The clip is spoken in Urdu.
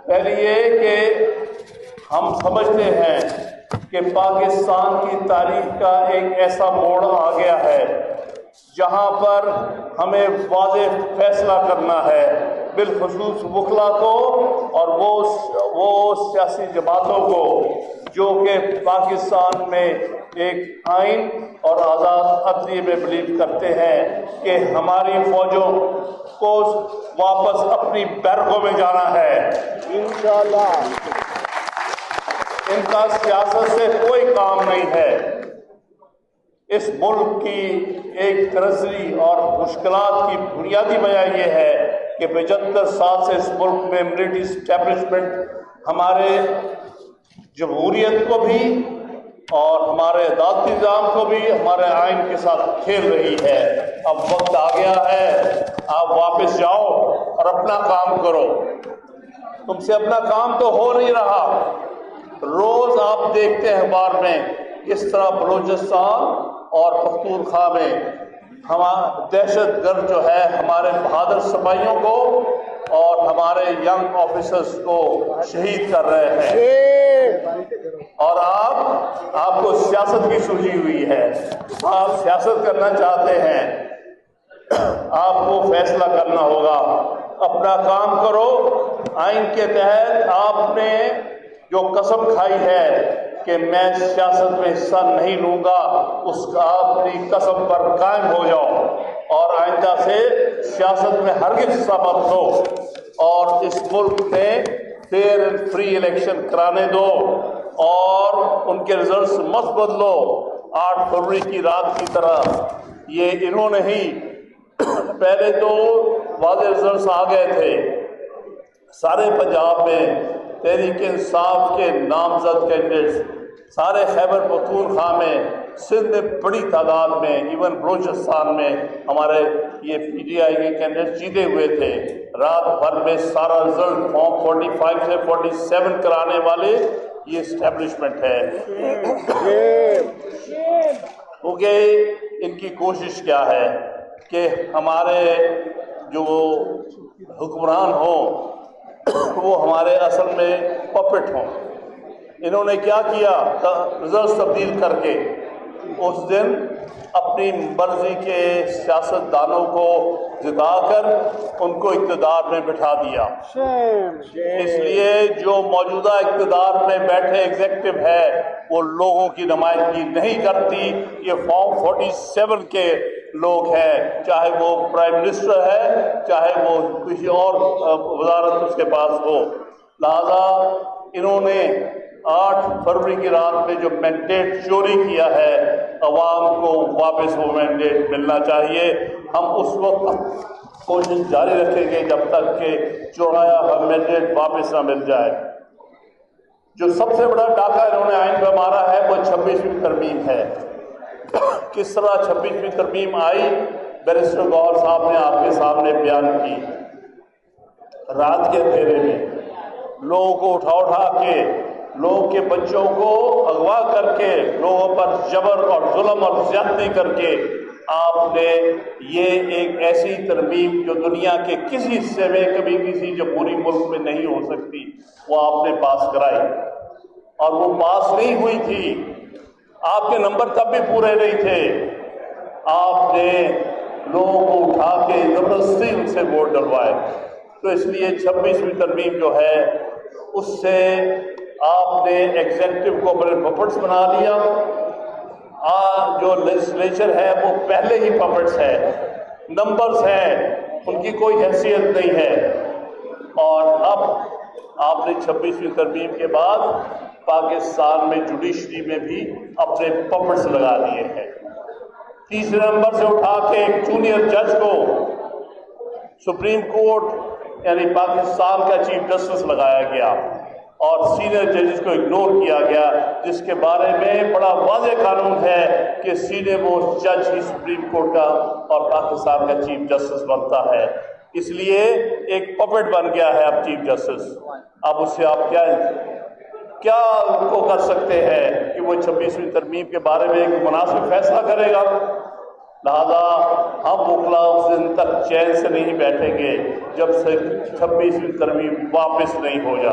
پہلی یہ کہ ہم سمجھتے ہیں کہ پاکستان کی تاریخ کا ایک ایسا موڑ آ گیا ہے جہاں پر ہمیں واضح فیصلہ کرنا ہے، بالخصوص وکلا کو اور وہ سیاسی جماعتوں کو جو کہ پاکستان میں ایک آئین اور آزاد عدلیہ میں بلیو کرتے ہیں کہ ہماری فوجوں کو واپس اپنی بیرکوں میں جانا ہے انشاءاللہ۔ ان کا سیاست سے کوئی کام نہیں ہے۔ اس ملک کی ایک ترسری اور مشکلات کی بنیادی وجہ یہ ہے کہ 75 سال سے اس ملک میں ملٹری اسٹیبلشمنٹ ہمارے جمہوریت کو بھی اور ہمارے عدالتی نظام کو بھی ہمارے آئین کے ساتھ کھیل رہی ہے۔ اب وقت آ گیا ہے، آپ واپس جاؤ اور اپنا کام کرو۔ تم سے اپنا کام تو ہو نہیں رہا۔ روز آپ دیکھتے ہیں اخبار میں اس طرح بلوچستان اور پختونخوا میں دہشت گرد جو ہے ہمارے بہادر سپاہیوں کو اور ہمارے ینگ آفیسرز کو شہید کر رہے ہیں، اور آپ کو سیاست کی سوجھی ہوئی ہے، آپ سیاست کرنا چاہتے ہیں۔ آپ کو فیصلہ کرنا ہوگا، اپنا کام کرو۔ آئین کے تحت آپ نے جو قسم کھائی ہے کہ میں سیاست میں حصہ نہیں لوں گا، اس کا اپنی قسم پر قائم ہو جاؤ اور آئندہ سے سیاست میں ہرگز حصہ مت لو، اور اس ملک میں فیئر اینڈ فری الیکشن کرانے دو اور ان کے رزلٹس مت بدلو 8 فروری کی رات کی طرح۔ یہ انہوں نے ہی پہلے تو واضح رزلٹس آ گئے تھے سارے پنجاب میں، تحریک انصاف کے نامزد کینڈیڈیٹس سارے خیبر پختونخوا میں، سندھ میں بڑی تعداد میں، ایون بلوچستان میں ہمارے یہ پی ٹی آئی کے کینڈیڈیٹ جیتے ہوئے تھے۔ رات بھر میں سارا رزلٹ فارم 45 سے 47 کرانے والے یہ اسٹیبلشمنٹ ہے۔ کیونکہ ان کی کوشش کیا ہے کہ ہمارے جو حکمران ہوں وہ ہمارے اصل میں پپٹ ہوں۔ انہوں نے کیا کیا؟ رزلٹس تبدیل کر کے اس دن اپنی مرضی کے سیاست دانوں کو جتا کر ان کو اقتدار میں بٹھا دیا۔ اس لیے جو موجودہ اقتدار میں بیٹھے ایگزیکٹو ہے وہ لوگوں کی نمائندگی نہیں کرتی، یہ فارم 47 کے لوگ ہیں، چاہے وہ پرائم منسٹر ہے چاہے وہ کسی اور وزارت اس کے پاس ہو۔ لہذا انہوں نے 8 فروری کی رات میں جو مینڈیٹ چوری کیا ہے، عوام کو واپس وہ مینڈیٹ ملنا چاہیے۔ ہم اس وقت کوشش جاری رکھیں گے جب تک کہ چورایا ہوا مینڈیٹ واپس نہ مل جائے۔ جو سب سے بڑا ڈاکہ انہوں نے آئین پہ مارا ہے وہ 26ویں ترمیم ہے۔ کس طرح 26ویں ترمیم آئی، بیرسٹر گوہر صاحب نے آپ کے سامنے بیان کی۔ رات کے اندھیرے میں لوگوں کو اٹھا کے، لوگوں کے بچوں کو اغوا کر کے، لوگوں پر جبر اور ظلم اور زیادتی کر کے آپ نے یہ ایک ایسی ترمیم جو دنیا کے کسی حصے میں کبھی کسی جمہوری ملک میں نہیں ہو سکتی وہ آپ نے پاس کرائی، اور وہ پاس نہیں ہوئی تھی۔ آپ کے نمبر تب بھی پورے نہیں تھے، آپ نے لوگوں کو اٹھا کے زبردستی ان سے ووٹ ڈلوائے۔ تو اس لیے 26ویں ترمیم جو ہے اس سے آپ نے ایگزیکٹو کو اپنے پپٹس بنا لیا۔ جو لیجسلیچر ہے وہ پہلے ہی پپٹس ہے، نمبرز ہیں، ان کی کوئی حیثیت نہیں ہے۔ اور اب آپ نے 26ویں ترمیم کے بعد پاکستان میں جوڈیشری میں بھی اپنے پپٹس لگا دیے ہیں۔ تیسرے نمبر سے اٹھا کے ایک جونیئر جج کو سپریم کورٹ یعنی پاکستان کا چیف جسٹس لگایا گیا، اور سینئر ججز کو اگنور کیا گیا، جس کے بارے میں بڑا واضح قانون ہے کہ سینئر موسٹ جج ہی سپریم کورٹ کا اور پاکستان کا چیف جسٹس بنتا ہے۔ اس لیے ایک پپٹ بن گیا ہے اب چیف جسٹس۔ اب اس سے آپ کیا کو کر سکتے ہیں کہ وہ 26ویں ترمیم کے بارے میں ایک مناسب فیصلہ کرے گا؟ لہذا ہم وکلا اس دن تک چین سے نہیں بیٹھیں گے جب سے 26ویں ترمیم واپس نہیں ہو جاتی۔